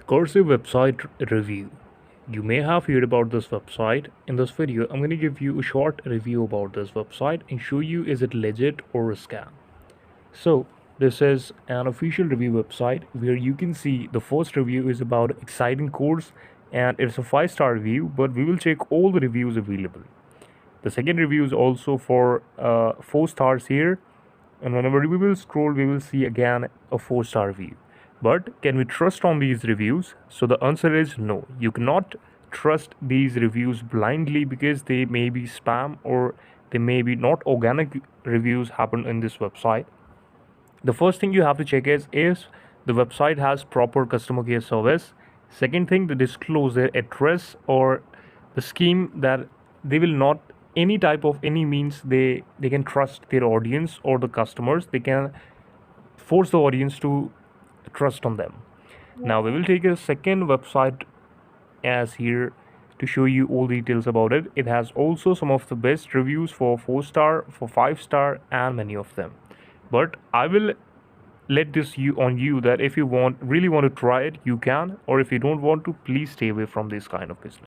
Cursive website review. You may have heard about this website. In this video, I'm going to give you a short review about this website and show you is it legit or a scam. So this is an official review website where you can see the first review is about exciting course and it's a 5-star review, but we will check all the reviews available. The second review is also for 4 stars here, and whenever we will scroll we will see again a 4-star review. But can we trust on these reviews? So the answer is no. You cannot trust these reviews blindly because they may be spam or they may be not organic reviews happen in this website. The first thing you have to check is the website has proper customer care service. Second thing, they disclose their address or the scheme that they will not any type of any means they can trust their audience or the customers. They can force the audience to trust on them. Now we will take a second website as here to show you all details about it. It has also some of the best reviews for 4-star, for 5-star, and many of them. But I will let this on you that if you really want to try it, you can, or if you don't want to, please stay away from this kind of business.